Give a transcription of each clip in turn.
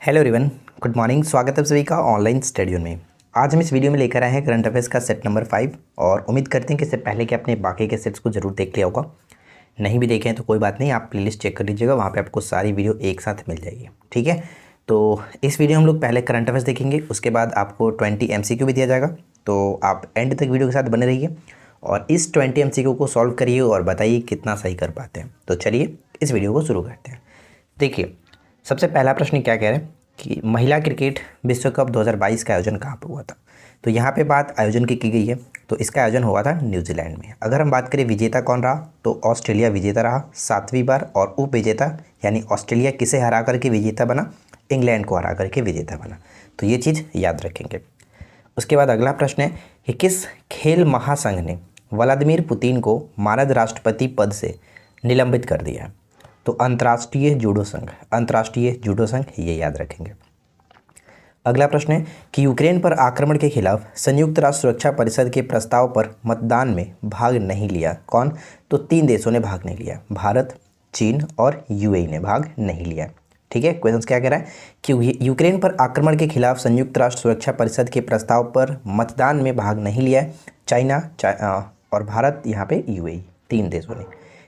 Hello everyone, good morning. स्वागत है आप सभी का ऑनलाइन स्टडी में। आज हम इस वीडियो में लेकर आए हैं करंट अफेयर्स का सेट नंबर 5 और उम्मीद करते हैं कि इससे पहले कि आपने बाकी के सेट्स को जरूर देख लिया होगा। नहीं भी देखे हैं तो कोई बात नहीं, आप प्लेलिस्ट चेक कर लीजिएगा, वहाँ पे आपको सारी वीडियो एक साथ मिल जाएगी। ठीक है, तो इस वीडियो हम लोग पहले करंट अफेयर्स देखेंगे, उसके बाद आपको 20 MCQ भी दिया जाएगा, तो आप एंड तक वीडियो के साथ बने रहिए और इस 20 MCQ को सॉल्व करिए और बताइए कितना सही कर पाते हैं। तो चलिए इस वीडियो को शुरू करते हैं। देखिए, सबसे पहला प्रश्न क्या कह रहे हैं कि महिला क्रिकेट विश्व कप 2022 का आयोजन कहाँ पर हुआ था। तो यहाँ पे बात आयोजन की गई है, तो इसका आयोजन हुआ था न्यूजीलैंड में। अगर हम बात करें विजेता कौन रहा, तो ऑस्ट्रेलिया विजेता रहा 7वीं बार, और उप विजेता यानी ऑस्ट्रेलिया किसे हरा करके विजेता बना, इंग्लैंड को हरा करके विजेता बना। तो ये चीज़ याद रखेंगे। उसके बाद अगला प्रश्न है कि किस खेल महासंघ ने व्लादिमीर पुतिन को मानद राष्ट्रपति पद से निलंबित कर दिया है। तो अंतर्राष्ट्रीय जूडो संघ, अंतर्राष्ट्रीय जूडो संघ, ये याद रखेंगे। अगला प्रश्न है कि यूक्रेन पर आक्रमण के खिलाफ संयुक्त राष्ट्र सुरक्षा परिषद के प्रस्ताव पर मतदान में भाग नहीं लिया। कौन? तो 3 देशों ने भाग नहीं लिया, भारत, चीन और UAE ने भाग नहीं लिया। ठीक है, क्वेश्चन क्या कह रहा है कि यूक्रेन पर आक्रमण के खिलाफ संयुक्त राष्ट्र सुरक्षा परिषद के प्रस्ताव पर मतदान में भाग नहीं लिया है चाइना और भारत, यहाँ पे UAE, 3 देशों ने।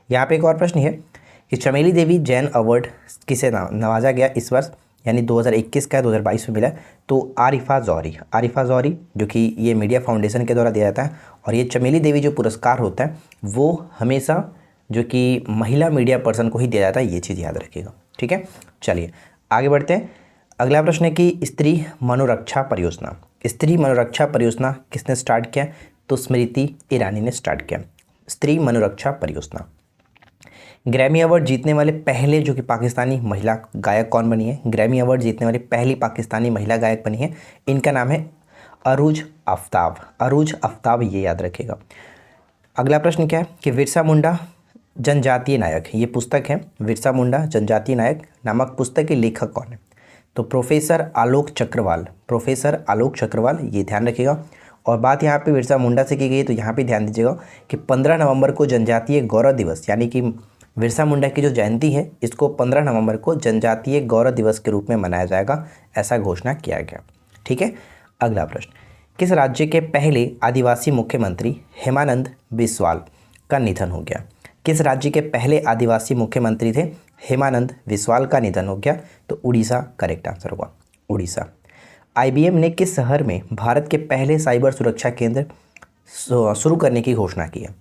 यहाँ पे एक और प्रश्न है कि चमेली देवी जैन अवार्ड किसे नवाजा गया इस वर्ष, यानी 2021 का 2022 में मिला। तो आरिफा जौहरी जो कि ये मीडिया फाउंडेशन के द्वारा दिया जाता है, और ये चमेली देवी जो पुरस्कार होता है वो हमेशा जो कि महिला मीडिया पर्सन को ही दिया जाता है, ये चीज़ याद रखिएगा। ठीक है, चलिए आगे बढ़ते हैं। अगला प्रश्न है कि स्त्री मनोरक्षा परियोजना, स्त्री मनोरक्षा परियोजना किसने स्टार्ट किया? तो स्मृति ईरानी ने स्टार्ट किया स्त्री मनोरक्षा परियोजना। ग्रैमी अवार्ड जीतने वाले पहले जो कि पाकिस्तानी महिला गायक कौन बनी है? ग्रैमी अवार्ड जीतने वाली पहली पाकिस्तानी महिला गायक बनी है, इनका नाम है अरूज आफ्ताब, ये याद रखेगा। अगला प्रश्न क्या है कि बिरसा मुंडा जनजातीय नायक, ये पुस्तक है बिरसा मुंडा जनजातीय नायक नामक पुस्तक के लेखक कौन है? तो प्रोफेसर आलोक चक्रवाल, ये ध्यान रखिएगा। और बात यहाँ पे बिरसा मुंडा से की गई, तो यहाँ पे ध्यान दीजिएगा कि 15 नवंबर को जनजातीय गौरव दिवस, यानी कि बिरसा मुंडा की जो जयंती है इसको 15 नवंबर को जनजातीय गौरव दिवस के रूप में मनाया जाएगा, ऐसा घोषणा किया गया। ठीक है, अगला प्रश्न, किस राज्य के पहले आदिवासी मुख्यमंत्री हेमानंद बिस्वाल का निधन हो गया? किस राज्य के पहले आदिवासी मुख्यमंत्री थे? हेमानंद बिस्वाल का निधन हो गया। तो उड़ीसा करेक्ट आंसर होगा, उड़ीसा। IBM ने किस शहर में भारत के पहले साइबर सुरक्षा केंद्र शुरू करने की घोषणा की है?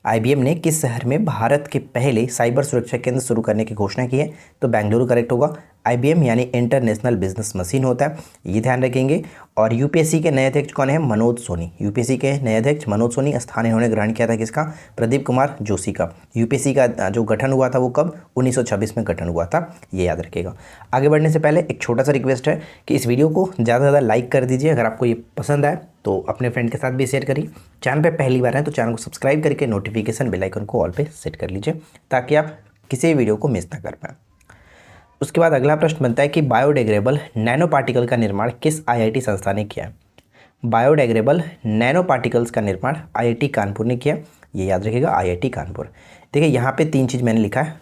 IBM ने किस शहर में भारत के पहले साइबर सुरक्षा केंद्र शुरू करने की घोषणा की है? तो बेंगलुरु करेक्ट होगा। IBM यानी इंटरनेशनल बिजनेस मशीन होता है, ये ध्यान रखेंगे। और UPSC के नए अध्यक्ष कौन है? मनोज सोनी। UPSC के नए अध्यक्ष मनोज सोनी, स्थान इन्होंने ग्रहण किया था किसका? प्रदीप कुमार जोशी का। UPSC का जो गठन हुआ था वो कब? 1926 में गठन हुआ था, ये याद रखिएगा। आगे बढ़ने से पहले एक छोटा सा रिक्वेस्ट है कि इस वीडियो को ज़्यादा से ज़्यादा लाइक कर दीजिए। अगर आपको ये पसंद आए तो अपने फ्रेंड के साथ भी शेयर करिए। चैनल पे पहली बार है तो चैनल को सब्सक्राइब करके नोटिफिकेशन बेल आइकन को ऑल पे सेट कर लीजिए, ताकि आप किसी भी वीडियो को मिस ना कर पाएँ। उसके बाद अगला प्रश्न बनता है कि बायोडिग्रेडेबल नैनो पार्टिकल का निर्माण किस IIT संस्था ने किया है? बायोडिग्रेडेबल नैनो पार्टिकल्स का निर्माण IIT कानपुर ने किया, ये याद रखिएगा, IIT कानपुर। देखिए यहाँ पे 3 चीज़ मैंने लिखा है।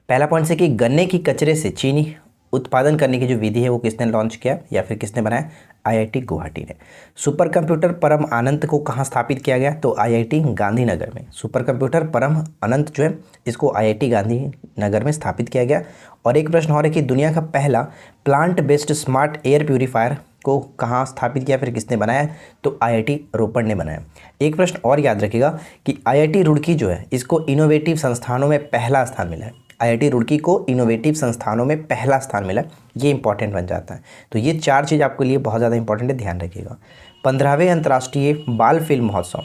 पहला पॉइंट से कि गन्ने की कचरे से चीनी उत्पादन करने की जो विधि है वो किसने लॉन्च किया या फिर किसने बनाया? IIT गुवाहाटी ने। सुपर कंप्यूटर परम अनंत को कहाँ स्थापित किया गया? तो IIT गांधीनगर में। सुपर कंप्यूटर परम अनंत जो है इसको IIT गांधीनगर में स्थापित किया गया। और एक प्रश्न और है कि दुनिया का पहला plant based smart air purifier को कहाँ स्थापित किया, फिर किसने बनाया? तो IIT रोपड़ ने बनाया। एक प्रश्न और याद रखिएगा कि IIT रुड़की जो है इसको इनोवेटिव संस्थानों में पहला स्थान मिला है। IIT रुड़की को इनोवेटिव संस्थानों में पहला स्थान मिला, ये इंपॉर्टेंट बन जाता है। तो ये 4 चीज़ आपके लिए बहुत ज़्यादा इंपॉर्टेंट है, ध्यान रखिएगा। 15वें अंतर्राष्ट्रीय बाल फिल्म महोत्सव,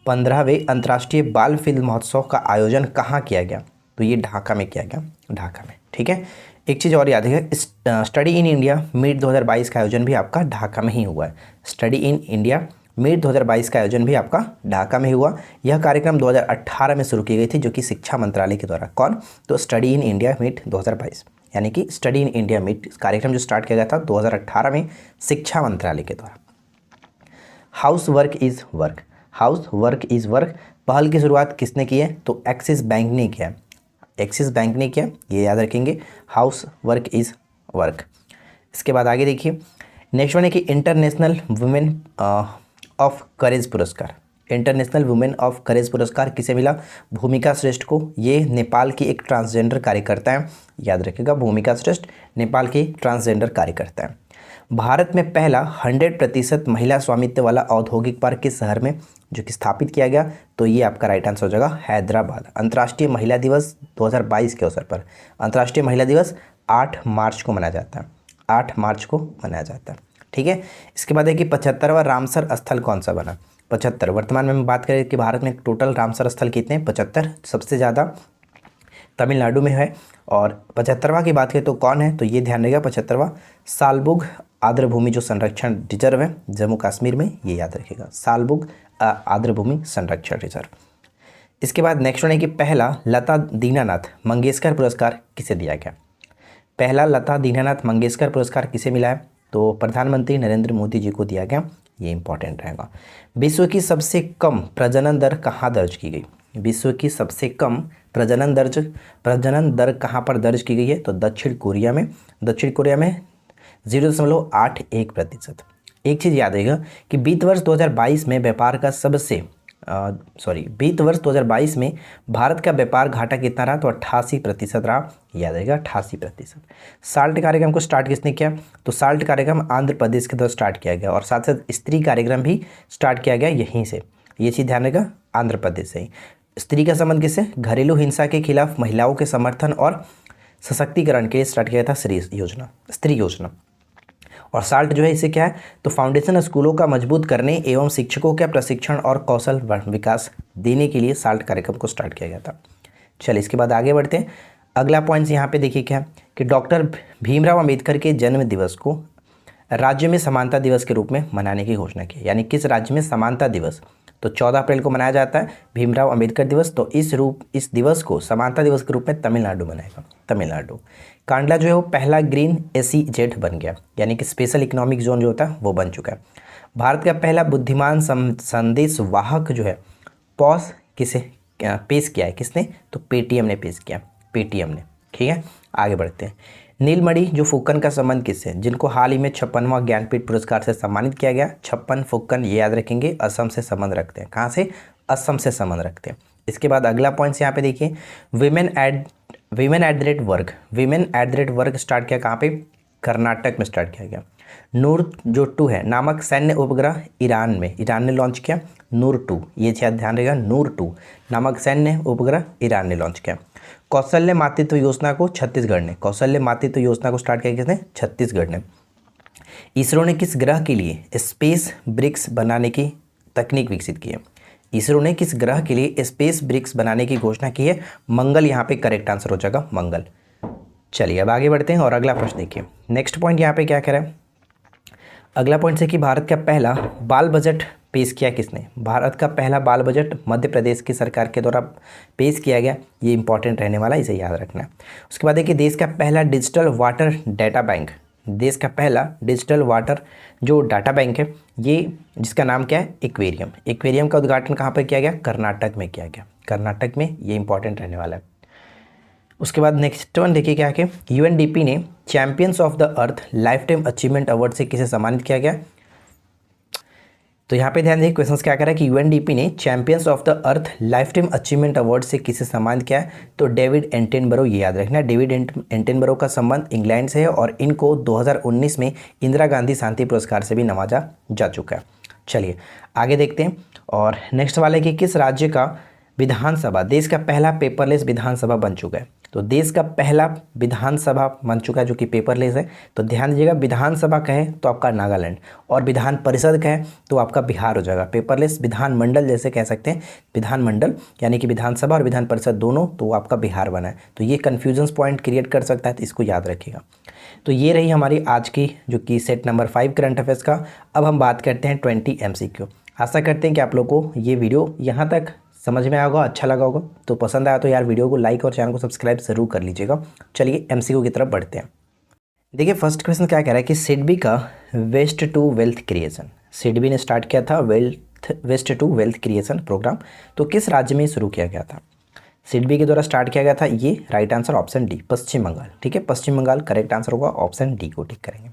15वें अंतर्राष्ट्रीय बाल फिल्म महोत्सव का आयोजन कहाँ किया गया? तो ये ढाका में किया गया, ढाका में। ठीक है, एक चीज़ और याद रखिएगा, स्टडी इन इंडिया मीट 2022 का आयोजन भी आपका ढाका में ही हुआ है। स्टडी इन इंडिया मीट 2022 का आयोजन भी आपका ढाका में हुआ। यह कार्यक्रम 2018 में शुरू की गई थी, जो कि शिक्षा मंत्रालय के द्वारा। कौन? तो स्टडी इन इंडिया मीट 2022, यानी कि स्टडी इन इंडिया मीट कार्यक्रम जो स्टार्ट किया गया था 2018 में शिक्षा मंत्रालय के द्वारा। हाउस वर्क इज़ वर्क पहल की शुरुआत किसने की है? तो एक्सिस बैंक ने किया, ये याद रखेंगे। House work is work. इसके बाद आगे देखिए, नेक्स्ट वन है कि इंटरनेशनल वुमेन ऑफ करेज पुरस्कार। इंटरनेशनल वुमेन ऑफ करेज पुरस्कार किसे मिला? भूमिका श्रेष्ठ को। ये नेपाल की एक ट्रांसजेंडर कार्यकर्ता है, याद रखिएगा, भूमिका श्रेष्ठ नेपाल की ट्रांसजेंडर कार्यकर्ता है। भारत में पहला 100% महिला स्वामित्व वाला औद्योगिक पार्क किस शहर में जो कि स्थापित किया गया? तो ये आपका राइट आंसर हो जाएगा हैदराबाद। अंतर्राष्ट्रीय महिला दिवस 2022 के अवसर पर अंतर्राष्ट्रीय महिला दिवस 8 मार्च को मनाया जाता है, 8 मार्च को मनाया जाता है। ठीक है। इसके बाद है कि 75वां रामसर स्थल कौन सा बना? 75। वर्तमान में हम बात करें कि भारत में टोटल रामसर स्थल कितने? 75। सबसे ज़्यादा तमिलनाडु में है। और 75वां की बात करें तो कौन है? तो ये ध्यान रखिएगा, 75वां सालबुग आर्द्रभूमि जो संरक्षण रिजर्व है जम्मू कश्मीर में, ये याद रखिएगा, सालबुग आर्द्रभूमि संरक्षण रिजर्व। इसके बाद नेक्स्ट वन है कि पहला लता दीनानाथ मंगेशकर पुरस्कार किसे दिया गया? पहला लता दीनानाथ मंगेशकर पुरस्कार किसे मिला है? तो प्रधानमंत्री नरेंद्र मोदी जी को दिया गया, ये इंपॉर्टेंट रहेगा। विश्व की सबसे कम प्रजनन दर कहाँ दर्ज की गई? विश्व की सबसे कम प्रजनन दर कहाँ पर दर्ज की गई है? तो दक्षिण कोरिया में। दक्षिण कोरिया में 0.81%। एक चीज़ याद रखिएगा कि वित्त वर्ष 2022 में व्यापार का सबसे वित्त वर्ष 2022 में भारत का व्यापार घाटा कितना रहा? तो 88% रहा, याद रहेगा 88%। साल्ट कार्यक्रम को स्टार्ट किसने किया? तो साल्ट कार्यक्रम आंध्र प्रदेश के द्वारा स्टार्ट किया गया और साथ साथ स्त्री कार्यक्रम भी स्टार्ट किया गया यहीं से, ये चीज़ ध्यान रखिएगा, आंध्र प्रदेश से ही। स्त्री का संबंध किससे? घरेलू हिंसा के खिलाफ महिलाओं के समर्थन और सशक्तिकरण के लिए स्टार्ट किया था स्त्री योजना। और साल्ट जो है इसे क्या है? तो फाउंडेशन स्कूलों का मजबूत करने एवं शिक्षकों के प्रशिक्षण और कौशल विकास देने के लिए साल्ट कार्यक्रम को स्टार्ट किया गया था। चलिए इसके बाद आगे बढ़ते हैं। अगला पॉइंट यहाँ पे देखिए क्या कि डॉक्टर भीमराव अंबेडकर के जन्म दिवस को राज्य में समानता दिवस के रूप में मनाने की घोषणा की। यानी किस राज्य में समानता दिवस? तो 14 अप्रैल को मनाया जाता है भीमराव अंबेडकर दिवस। तो इस दिवस को समानता दिवस के रूप में तमिलनाडु मनाएगा, तमिलनाडु। कांडला जो है वो पहला ग्रीन SEZ बन गया, यानी कि स्पेशल इकोनॉमिक जोन जो होता है वो बन चुका है। भारत का पहला बुद्धिमान संदेश वाहक जो है पॉस किसे पेश किया है? किसने? तो पेटीएम ने पेश किया, पेटीएम ने। ठीक है, आगे बढ़ते हैं। नीलमणि जो फुक्कन का संबंध किससे? जिनको हाल ही में 56वां ज्ञानपीठ पुरस्कार से सम्मानित किया गया। 56 फुक्कन, ये याद रखेंगे, असम से संबंध रखते हैं। कहाँ से? असम से संबंध रखते हैं। इसके बाद अगला पॉइंट यहाँ पे देखिए, women at the rate work. Women at the rate work start किया कहाँ पे? कर्नाटक में स्टार्ट किया गया। नूर जो 2 है नामक सैन्य उपग्रह ईरान ने लॉन्च किया। नूर 2, ये ध्यान रहेगा, नूर 2 नामक सैन्य उपग्रह ईरान ने लॉन्च किया। कौशल्य मातृत्व योजना को छत्तीसगढ़ ने, कौशल्य मातृत्व योजना को स्टार्ट किया किसने? छत्तीसगढ़ ने। इसरो ने किस ग्रह के लिए स्पेस ब्रिक्स बनाने की तकनीक विकसित की है? इसरो ने किस ग्रह के लिए स्पेस ब्रिक्स बनाने की घोषणा की है? मंगल यहाँ पे करेक्ट आंसर हो जाएगा, मंगल। चलिए अब आगे बढ़ते हैं और अगला प्रश्न देखिए। नेक्स्ट पॉइंट यहाँ पे क्या कह रहा है? अगला पॉइंट से कि भारत का पहला बाल बजट पेश किया किसने? भारत का पहला बाल बजट मध्य प्रदेश की सरकार के द्वारा पेश किया गया, ये इंपॉर्टेंट रहने वाला, इसे याद रखना है। उसके बाद देखिए, देश का पहला डिजिटल वाटर डाटा बैंक, देश का पहला डिजिटल वाटर जो डाटा बैंक है, ये जिसका नाम क्या है? एक्वेरियम। एक्वेरियम का उद्घाटन कहाँ पर किया गया? कर्नाटक में किया गया, कर्नाटक में, ये इंपॉर्टेंट रहने वाला है। उसके बाद नेक्स्ट वन देखिए क्या है, UNDP ने champions of the earth life time achievement award से किसे सम्मानित किया गया? तो यहाँ पे ध्यान देखिए, क्वेश्चन क्या कर रहा है कि UNDP ने champions of the earth life time achievement award से किसे सम्मानित किया है? तो डेविड एटनबरो, ये याद रखना। डेविड एटनबरो का संबंध इंग्लैंड से है और इनको 2019 में इंदिरा गांधी शांति पुरस्कार से भी नवाजा जा चुका है। चलिए आगे देखते हैं। और नेक्स्ट वाले कि किस राज्य का विधानसभा देश का पहला पेपरलेस विधानसभा बन चुका है? तो देश का पहला विधानसभा बन चुका है जो कि पेपरलेस है। तो ध्यान दीजिएगा, विधानसभा कहे तो आपका नागालैंड और विधान परिषद कहे तो आपका बिहार हो जाएगा। पेपरलेस विधानमंडल जैसे कह सकते हैं, विधानमंडल यानी कि विधानसभा और विधान परिषद दोनों, तो आपका बिहार बना है। तो ये कन्फ्यूजन पॉइंट क्रिएट कर सकता है, तो इसको याद रखिएगा। तो ये रही हमारी आज की जो कि सेट नंबर 5 करंट अफेयर्स का। अब हम बात करते हैं 20 MCQ। आशा करते हैं कि आप लोग को ये वीडियो यहाँ तक समझ में आया होगा, अच्छा लगा होगा। तो पसंद आया तो यार वीडियो को लाइक और चैनल को सब्सक्राइब जरूर कर लीजिएगा। चलिए MCQ की तरफ बढ़ते हैं। देखिए फर्स्ट क्वेश्चन क्या कह रहा है कि सिडबी का waste to wealth creation, SIDBI ने स्टार्ट किया था waste to wealth creation program, तो किस राज्य में शुरू किया गया था? सिडबी के द्वारा स्टार्ट किया गया था, ये राइट आंसर ऑप्शन डी पश्चिम बंगाल। ठीक है, पश्चिम बंगाल करेक्ट आंसर होगा, ऑप्शन डी को टिक करेंगे।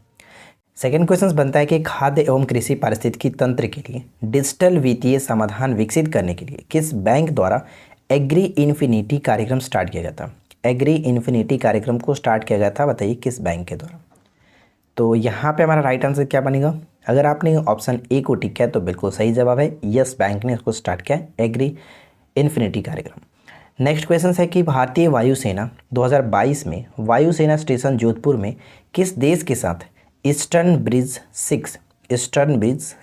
सेकेंड क्वेश्चन बनता है कि खाद्य एवं कृषि पारिस्थितिकी तंत्र के लिए डिजिटल वित्तीय समाधान विकसित करने के लिए किस बैंक द्वारा एग्री इन्फिनिटी कार्यक्रम स्टार्ट किया गया था। एग्री इन्फिनिटी कार्यक्रम को स्टार्ट किया गया था, बताइए किस बैंक के द्वारा। तो यहाँ पे हमारा राइट आंसर क्या बनेगा, अगर आपने ऑप्शन ए को टिक किया तो बिल्कुल सही जवाब है, यस बैंक ने इसको स्टार्ट किया एग्री इन्फिनिटी कार्यक्रम। नेक्स्ट क्वेश्चन है कि भारतीय वायुसेना 2022 में वायुसेना स्टेशन जोधपुर में किस देश के साथ ईस्टर्न ब्रिज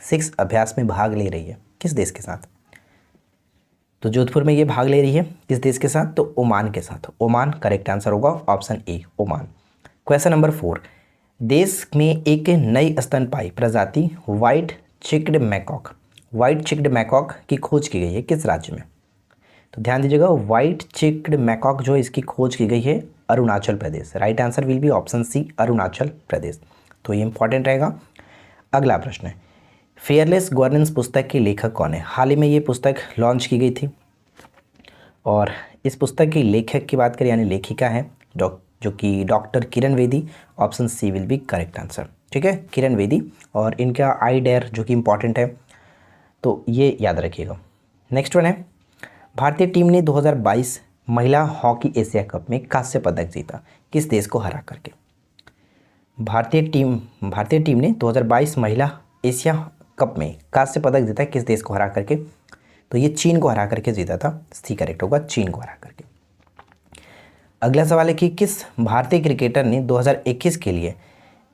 6 अभ्यास में भाग ले रही है, किस देश के साथ। तो जोधपुर में ये भाग ले रही है किस देश के साथ, तो ओमान के साथ। ओमान करेक्ट आंसर होगा, option A Oman. Question number 4, देश में एक नई स्तनपायी प्रजाति व्हाइट चिक्ड मैकॉक की खोज की गई है किस राज्य में। तो ध्यान दीजिएगा, व्हाइट चिक्ड मैकॉक जो इसकी खोज की गई है Arunachal Pradesh. Right answer will be option C Arunachal Pradesh. तो ये इंपॉर्टेंट रहेगा। अगला प्रश्न है, फेयरलेस गवर्नेंस पुस्तक के लेखक कौन है। हाल ही में ये पुस्तक लॉन्च की गई थी और इस पुस्तक की लेखक की बात करें यानी लेखिका है जो कि doctor Kiran Bedi. Option C will be correct answer. ठीक है, किरण बेदी, और इनका आई डेयर जो कि इंपॉर्टेंट है, तो ये याद रखिएगा। नेक्स्ट वन है, भारतीय टीम ने 2022 महिला हॉकी एशिया कप में कांस्य पदक जीता किस देश को हरा करके। भारतीय टीम ने 2022 महिला एशिया कप में कांस्य पदक जीता किस देश को हरा करके। तो ये चीन को हरा करके जीता था, सी करेक्ट होगा, चीन को हरा करके। अगला सवाल है कि किस भारतीय क्रिकेटर ने 2021 के लिए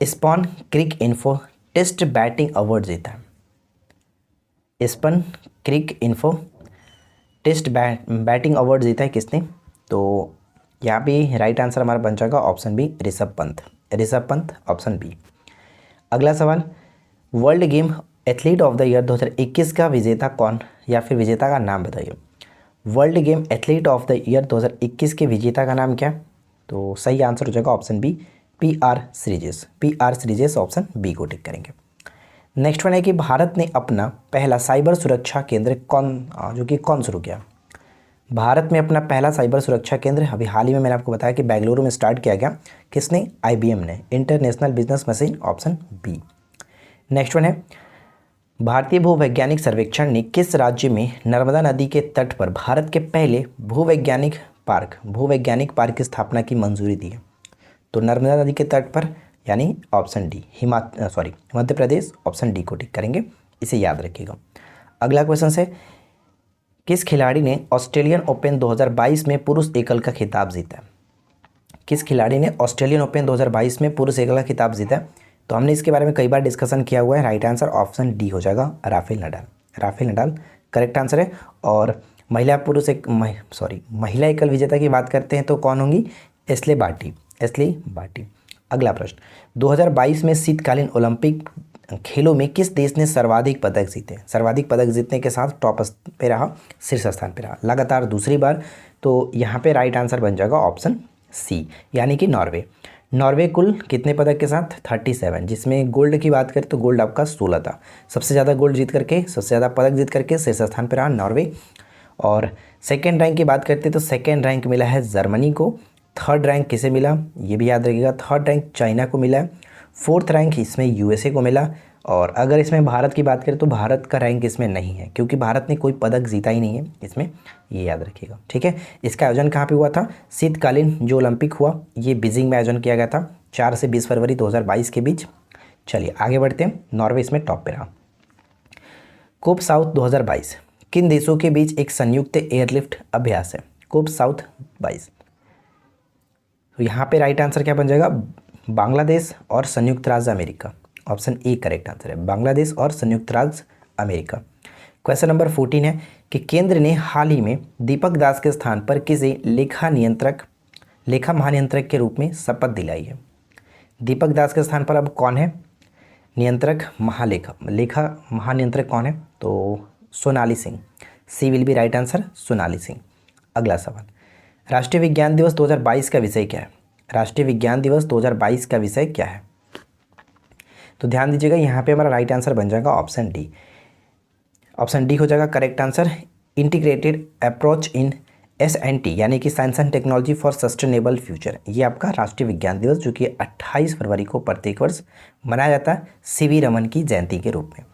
स्पॉन क्रिक इन्फो टेस्ट बैटिंग अवार्ड जीता है। स्पॉन क्रिक इन्फो टेस्ट बैटिंग अवार्ड जीता है किसने। तो यहाँ भी राइट आंसर हमारा बन जाएगा option B Rishabh Pant, option B. अगला सवाल, world game athlete of the year 2021 का विजेता कौन, या फिर विजेता का नाम बताइए। World game athlete of the year 2021 के विजेता का नाम क्या। तो सही आंसर हो जाएगा option B PR Sreejesh, option B को टिक करेंगे। नेक्स्ट वन है कि भारत ने अपना पहला साइबर सुरक्षा केंद्र कौन शुरू किया। भारत में अपना पहला साइबर सुरक्षा केंद्र अभी हाल ही में मैंने आपको बताया कि बेंगलुरु में स्टार्ट किया गया, किसने, आईबीएम ने, international business machine, option B. Next one है, भारतीय भूवैज्ञानिक सर्वेक्षण ने किस राज्य में नर्मदा नदी के तट पर भारत के पहले भूवैज्ञानिक पार्क की स्थापना की मंजूरी दी है। तो नर्मदा नदी के तट पर यानी option D Madhya Pradesh, option D को टिक करेंगे, इसे याद रखिएगा। अगला क्वेश्चन है, किस खिलाड़ी ने ऑस्ट्रेलियन ओपन 2022 में पुरुष एकल का खिताब जीता। किस खिलाड़ी ने ऑस्ट्रेलियन ओपन 2022 में पुरुष एकल का खिताब जीता। तो हमने इसके बारे में कई बार डिस्कशन किया हुआ है, राइट आंसर ऑप्शन डी हो जाएगा राफेल नडाल करेक्ट आंसर है। और महिला एकल विजेता की बात करते हैं तो कौन होंगी, एस्ले बार्टी। अगला प्रश्न, 2022 में शीतकालीन ओलंपिक खेलों में किस देश ने सर्वाधिक पदक जीते। सर्वाधिक पदक जीतने के साथ टॉप पे रहा, शीर्ष स्थान पे रहा लगातार दूसरी बार। तो यहाँ पे राइट आंसर बन जाएगा ऑप्शन सी यानी कि नॉर्वे कुल कितने पदक के साथ 37, जिसमें गोल्ड की बात करें तो गोल्ड आपका 16 था। सबसे ज़्यादा गोल्ड जीत करके, सबसे ज़्यादा पदक जीत करके शीर्ष स्थान पर रहा नॉर्वे। और सेकेंड रैंक की बात करते तो सेकेंड रैंक मिला है जर्मनी को। थर्ड रैंक किसे मिला, ये भी याद रखिएगा, थर्ड रैंक चाइना को मिला है। फोर्थ रैंक इसमें यूएसए को मिला। और अगर इसमें भारत की बात करें तो भारत का रैंक इसमें नहीं है, क्योंकि भारत ने कोई पदक जीता ही नहीं है इसमें, ये याद रखिएगा। ठीक है, इसका आयोजन कहाँ पे हुआ था, शीतकालीन जो ओलंपिक हुआ ये बीजिंग में आयोजन किया गया था 4 से 20 फरवरी 2022 के बीच। चलिए आगे बढ़ते हैं, नॉर्वे इसमें टॉप पे रहा। कोप साउथ 2022 किन देशों के बीच एक संयुक्त एयरलिफ्ट अभ्यास है। कोप साउथ 22, तो यहाँ पे राइट आंसर क्या बन जाएगा, बांग्लादेश और संयुक्त राज्य America. Option A correct answer है, बांग्लादेश और संयुक्त राज्य अमेरिका। क्वेश्चन नंबर 14 है कि केंद्र ने हाल ही में दीपक दास के स्थान पर किसे लेखा महानियंत्रक के रूप में शपथ दिलाई है। दीपक दास के स्थान पर अब कौन है लेखा महानियंत्रक कौन है, तो Sonali Singh, C will be right answer Sonali Singh. अगला सवाल, राष्ट्रीय विज्ञान दिवस 2022 का विषय क्या है। राष्ट्रीय विज्ञान दिवस 2022 का विषय क्या है। तो ध्यान दीजिएगा, यहाँ पे हमारा राइट आंसर बन जाएगा ऑप्शन डी हो जाएगा correct answer, integrated approach in SNT यानी कि science and technology for sustainable future, ये आपका राष्ट्रीय विज्ञान दिवस जो कि 28 फरवरी को प्रत्येक वर्ष मनाया जाता है CV रमन की जयंती के रूप में।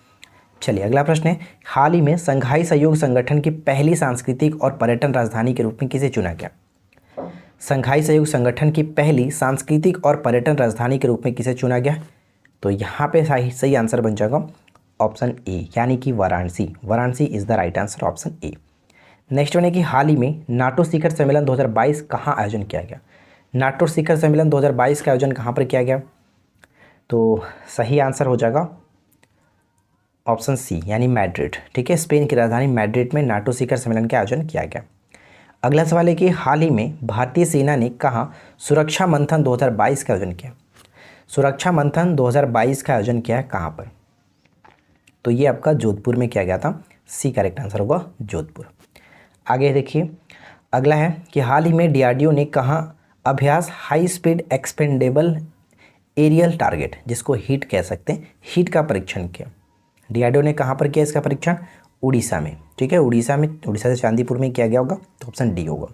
चलिए अगला प्रश्न है, हाल ही में संघाई सहयोग संगठन की पहली सांस्कृतिक और पर्यटन राजधानी के रूप में किसे चुना गया? संघाई सहयोग संगठन की पहली सांस्कृतिक और पर्यटन राजधानी के रूप में किसे चुना गया? तो यहाँ पे सही आंसर बन जाएगा ऑप्शन ए यानी कि Varanasi. Varanasi is the right answer, option A. Next one है कि हाल ही में नाटो शिखर सम्मेलन 2022 कहाँ आयोजन किया गया? नाटो शिखर सम्मेलन 2022 का आयोजन कहाँ पर किया गया? तो सही आंसर हो जाएगा ऑप्शन सी यानी मैड्रिड। ठीक है, स्पेन की राजधानी मैड्रिड में नाटो शिखर सम्मेलन का आयोजन किया गया। अगला सवाल है कि हाल ही में भारतीय सेना ने कहाँ सुरक्षा मंथन 2022 का आयोजन किया? सुरक्षा मंथन 2022 का आयोजन किया है कहाँ पर? तो ये आपका जोधपुर में किया गया था, सी करेक्ट आंसर होगा जोधपुर। आगे देखिए अगला है कि हाल ही में DRDO ने कहाँ अभ्यास high speed expendable aerial target, जिसको हीट कह सकते हैं, हीट का परीक्षण किया? DRDO ने कहाँ पर किया इसका परीक्षण? उड़ीसा में। ठीक है, उड़ीसा में, उड़ीसा से चांदीपुर में किया गया होगा, तो ऑप्शन डी होगा।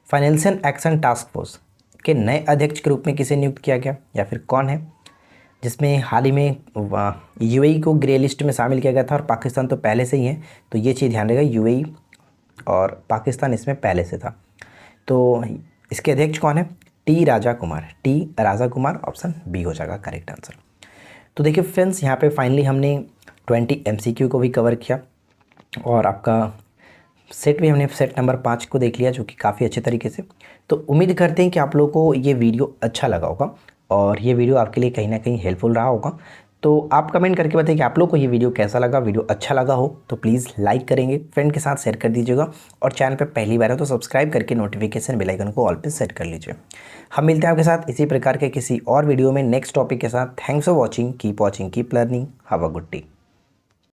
फाइनेंशियल एक्शन टास्क फोर्स के नए अध्यक्ष के रूप में किसे नियुक्त किया गया या फिर कौन है? जिसमें हाल ही में UAE को ग्रे लिस्ट में शामिल किया गया था और पाकिस्तान तो पहले से ही है, तो ये चीज़ ध्यान रहेगा, UAE और पाकिस्तान इसमें पहले से था। तो इसके अध्यक्ष कौन है? T Raja Kumar, option B हो जाएगा करेक्ट आंसर। तो देखिए फ्रेंड्स, यहाँ पे फाइनली हमने 20 MCQ को भी कवर किया और आपका सेट भी हमने सेट नंबर 5 को देख लिया, जो कि काफ़ी अच्छे तरीके से। तो उम्मीद करते हैं कि आप लोगों को ये वीडियो अच्छा लगा होगा और ये वीडियो आपके लिए कहीं ना कहीं हेल्पफुल रहा होगा। तो आप कमेंट करके बताइए कि आप लोग को ये वीडियो कैसा लगा। वीडियो अच्छा लगा हो तो प्लीज़ लाइक करेंगे, फ्रेंड के साथ शेयर कर दीजिएगा और चैनल पर पहली बार है तो सब्सक्राइब करके नोटिफिकेशन बेल आइकन को ऑल पे सेट कर लीजिए। हम मिलते हैं आपके साथ इसी प्रकार के किसी और वीडियो में नेक्स्ट टॉपिक के साथ। Thanks for watching, keep learning, have a good day.